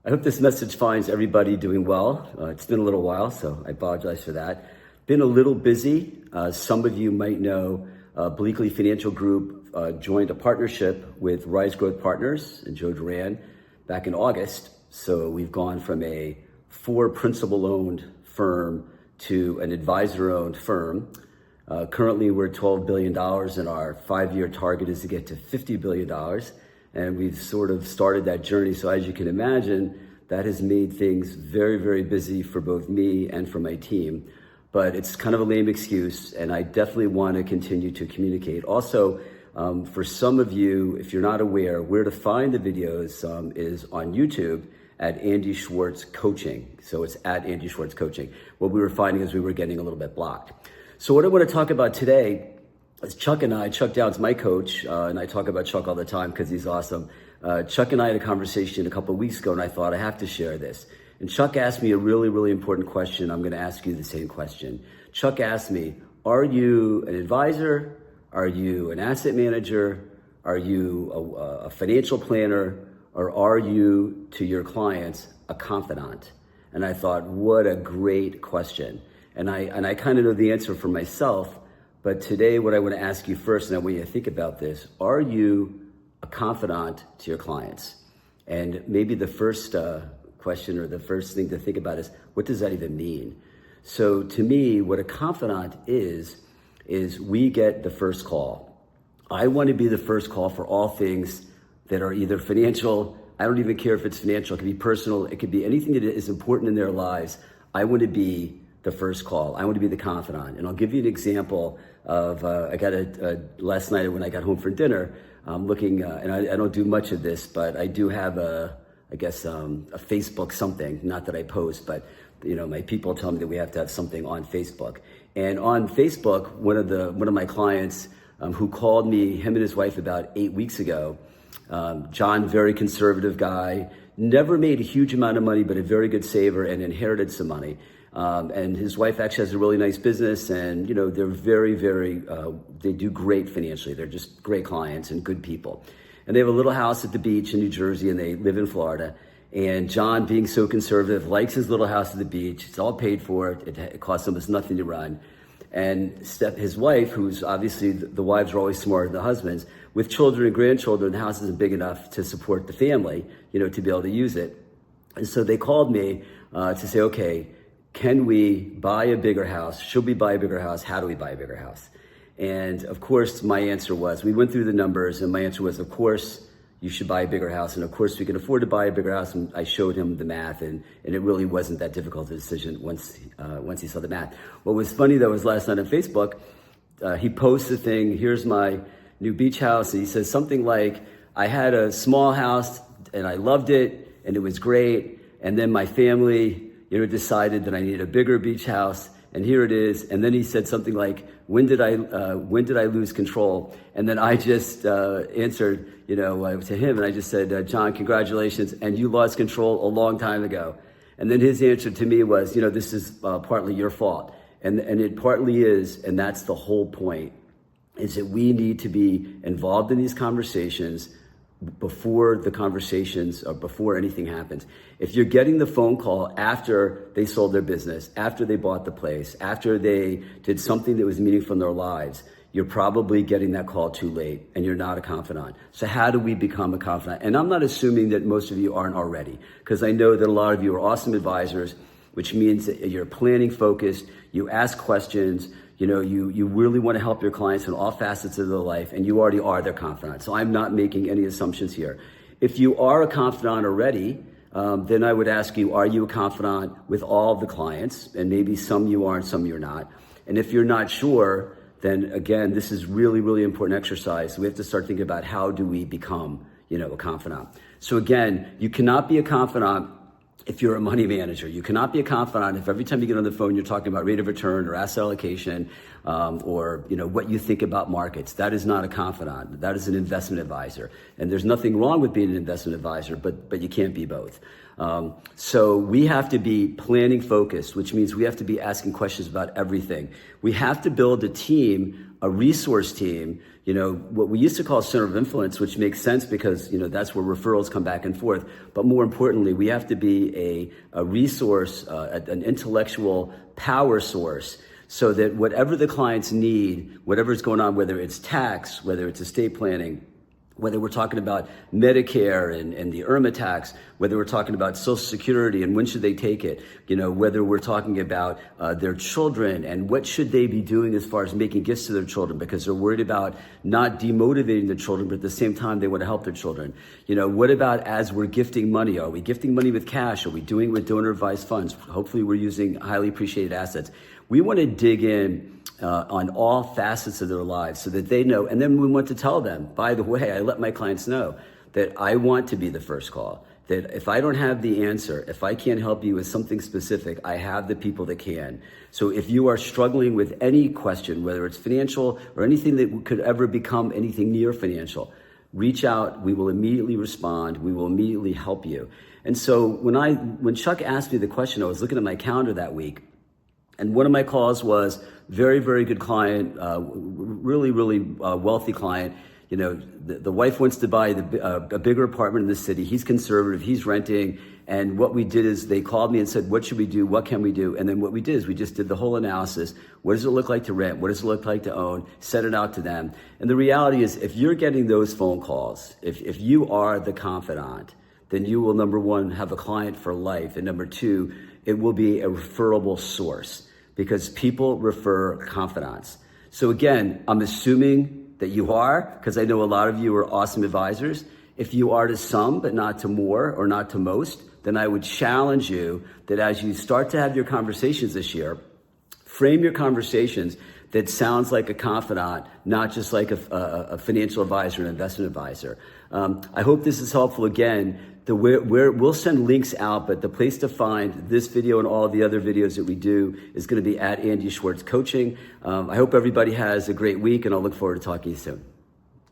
I hope this message finds everybody doing well. It's been a little while, so I apologize for that. Been a little busy. Some of you might know Bleakley Financial Group joined a partnership with Rise Growth Partners and Joe Duran back in August. So we've gone from a 4 principal-owned firm to an advisor-owned firm. Currently, we're $12 billion, and our 5-year target is to get to $50 billion. And we've sort of started that journey. So as you can imagine, that has made things very, very busy for both me and for my team. But it's kind of a lame excuse, and I definitely want to continue to communicate. Also, for some of you, if you're not aware, where to find the videos is on YouTube at Andy Schwartz Coaching. So it's at Andy Schwartz Coaching. What we were finding is we were getting a little bit blocked. So what I want to talk about today is Chuck Downs, my coach, and I talk about Chuck all the time because he's awesome. Chuck and I had a conversation a couple of weeks ago, and I thought I have to share this. And Chuck asked me a really, really important question. I'm going to ask you the same question. Chuck asked me, are you an advisor? Are you an asset manager? Are you a financial planner? Or are you, to your clients, a confidant? And I thought, what a great question. And I kind of know the answer for myself. But today, what I want to ask you first, and I want you to think about this, are you a confidant to your clients? And maybe the first question or the first thing to think about is, what does that even mean? So to me, what a confidant is we get the first call. I want to be the first call for all things that are either financial. I don't even care if it's financial. It could be personal. It could be anything that is important in their lives. I want to be the first call. I want to be the confidant. And I'll give you an example of, I got last night when I got home for dinner, looking, and I don't do much of this, but I do have a Facebook something, not that I post, but my people tell me that we have to have something on Facebook. And on Facebook, one of my clients who called me, him and his wife about 8 weeks ago, John, very conservative guy, never made a huge amount of money, but a very good saver and inherited some money. And his wife actually has a really nice business, and they're very, very, they do great financially. They're just great clients and good people. And they have a little house at the beach in New Jersey, and they live in Florida. And John, being so conservative, likes his little house at the beach. It's all paid for. It costs almost nothing to run. And his wife, who's obviously, the wives are always smarter than the husbands, with children and grandchildren, the house isn't big enough to support the family, to be able to use it. And so they called me to say, okay, can we buy a bigger house? Should we buy a bigger house? How do we buy a bigger house? And of course, my answer was, we went through the numbers, and my answer was, of course, you should buy a bigger house. And of course, we can afford to buy a bigger house. And I showed him the math, and it really wasn't that difficult a decision once he saw the math. What was funny, though, was last night on Facebook, he posts a thing, here's my new beach house. And he says something like, I had a small house, and I loved it, and it was great. And then my family decided that I needed a bigger beach house, and here it is. And then he said something like, when did I lose control? And then I just answered, to him, and I just said, John, congratulations, and you lost control a long time ago. And then his answer to me was, this is partly your fault, and it partly is, and that's the whole point, is that we need to be involved in these conversations before the conversations or before anything happens. If you're getting the phone call after they sold their business, after they bought the place, after they did something that was meaningful in their lives, you're probably getting that call too late, and you're not a confidant. So how do we become a confidant? And I'm not assuming that most of you aren't already, because I know that a lot of you are awesome advisors, which means that you're planning focused, you ask questions, you really want to help your clients in all facets of their life, and you already are their confidant. So I'm not making any assumptions here. If you are a confidant already, then I would ask you, are you a confidant with all of the clients? And maybe some you are and some you're not. And if you're not sure, then again, this is really, really important exercise. We have to start thinking about, how do we become, a confidant? So again, you cannot be a confidant if you're a money manager. You cannot be a confidant if every time you get on the phone, you're talking about rate of return or asset allocation, or what you think about markets. That is not a confidant. That is an investment advisor. And there's nothing wrong with being an investment advisor, but you can't be both. So we have to be planning focused, which means we have to be asking questions about everything. We have to build a team a resource team, what we used to call center of influence, which makes sense because, that's where referrals come back and forth. But more importantly, we have to be a resource, an intellectual power source, so that whatever the clients need, whatever's going on, whether it's tax, whether it's estate planning, whether we're talking about Medicare and the IRMA tax, whether we're talking about Social Security and when should they take it, whether we're talking about their children and what should they be doing as far as making gifts to their children, because they're worried about not demotivating their children, but at the same time they want to help their children. What about as we're gifting money? Are we gifting money with cash? Are we doing it with donor advised funds? Hopefully we're using highly appreciated assets. We want to dig in on all facets of their lives so that they know. And then we want to tell them, by the way, I let my clients know that I want to be the first call, that if I don't have the answer, if I can't help you with something specific, I have the people that can. So if you are struggling with any question, whether it's financial or anything that could ever become anything near financial, reach out. We will immediately respond. We will immediately help you. And so when Chuck asked me the question, I was looking at my calendar that week, and one of my calls was very, very good client, really, really wealthy client. The wife wants to buy a bigger apartment in the city. He's conservative, he's renting. And what we did is they called me and said, what should we do? What can we do? And then what we did is we just did the whole analysis. What does it look like to rent? What does it look like to own? Set it out to them. And the reality is, if you're getting those phone calls, if you are the confidant, then you will, number one, have a client for life. And number two, it will be a referable source, because people refer confidants. So again, I'm assuming that you are, because I know a lot of you are awesome advisors. If you are to some, but not to more or not to most, then I would challenge you that as you start to have your conversations this year, frame your conversations that sounds like a confidant, not just like a financial advisor, an investment advisor. I hope this is helpful. Again, we'll send links out, but the place to find this video and all the other videos that we do is going to be at Andy Schwartz Coaching. I hope everybody has a great week, and I'll look forward to talking to you soon.